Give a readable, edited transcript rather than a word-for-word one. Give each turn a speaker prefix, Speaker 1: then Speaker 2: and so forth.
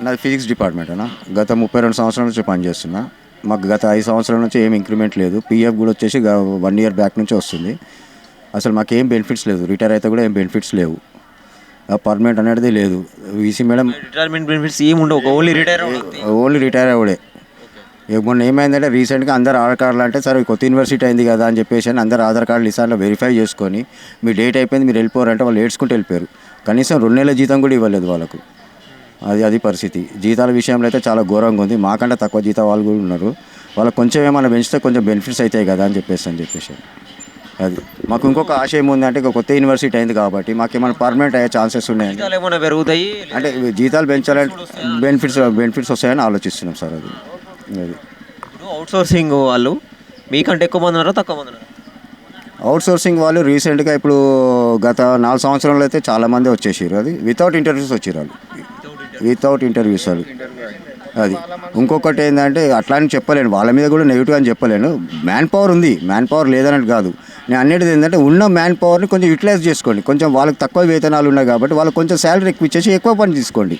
Speaker 1: నాది physics department అన్న. గత 32 సంవత్సరాల నుంచి పనిచేస్తున్నా. మాకు గత 5 సంవత్సరాల నుంచి ఏం ఇంక్రిమెంట్ లేదు. పీఎఫ్ కూడా వచ్చేసి 1 ఇయర్ బ్యాక్ నుంచి వస్తుంది. అసలు మాకేం బెనిఫిట్స్ లేదు. రిటైర్ అయితే కూడా ఏం బెనిఫిట్స్ లేవు. పర్మనెంట్ అనేది లేదు. ఈసీ మేడం
Speaker 2: రిటైర్మెంట్ బెనిఫిట్స్ ఏమి ఉండవు, ఓన్లీ రిటైర్
Speaker 1: ఓన్లీ రిటైర్ అవ్వడే. మొన్న ఏమైందంటే రీసెంట్గా అందరు ఆధార్ కార్డులు అంటే సరే కొత్త యూనివర్సిటీ అయింది కదా అని చెప్పేసి అందరు ఆధార్ కార్డులు ఈసారిలో వెరిఫై చేసుకొని మీ డేట్ అయిపోయింది మీరు వెళ్ళిపోరంటే వాళ్ళు ఏడ్చుకుంటూ వెళ్ళిపోయారు. కనీసం 2 నెలల జీతం కూడా ఇవ్వలేదు వాళ్ళకు. అది పరిస్థితి. జీతాల విషయంలో అయితే చాలా ఘోరంగా ఉంది. మాకంటే తక్కువ జీతం వాళ్ళు కూడా ఉన్నారు. వాళ్ళకి కొంచెం ఏమైనా పెంచితే కొంచెం బెనిఫిట్స్ అవుతాయి కదా అని చెప్పేసి అది మాకు ఇంకొక ఆశ ఏముందంటే ఇంకొక కొత్త యూనివర్సిటీ అయింది కాబట్టి మాకు ఏమైనా పర్మనెంట్ అయ్యే ఛాన్సెస్ ఉన్నాయండి.
Speaker 2: ఏమైనా పెరుగుతాయి
Speaker 1: అంటే జీతాలు పెంచాలని బెనిఫిట్స్ వస్తాయని ఆలోచిస్తున్నాం సార్. అది
Speaker 2: అవుట్ సోర్సింగ్ వాళ్ళు మీకంటే ఎక్కువ మంది ఉన్నారా, తక్కువ మంది ఉన్నారా?
Speaker 1: అవుట్ సోర్సింగ్ వాళ్ళు రీసెంట్గా ఇప్పుడు గత 4 సంవత్సరాలు అయితే చాలామంది వచ్చేసారు. అది వితౌట్ ఇంటర్వ్యూస్ వచ్చారు వాళ్ళు. వితౌట్ ఇంటర్వ్యూస్ అది. ఇంకొకటి ఏంటంటే అట్లా అని చెప్పలేను, వాళ్ళ మీద కూడా నెగిటివ్ అని చెప్పలేను. మ్యాన్ పవర్ ఉంది, మ్యాన్ పవర్ లేదన్నట్టు కాదు. నేను అనేది ఏంటంటే ఉన్న మ్యాన్ పవర్ని కొంచెం యూటిలైజ్ చేసుకోండి. కొంచెం వాళ్ళకి తక్కువ వేతనాలు ఉన్నాయి కాబట్టి వాళ్ళకి కొంచెం శాలరీ ఎక్కువ ఇచ్చేసి ఎక్కువ పని తీసుకోండి.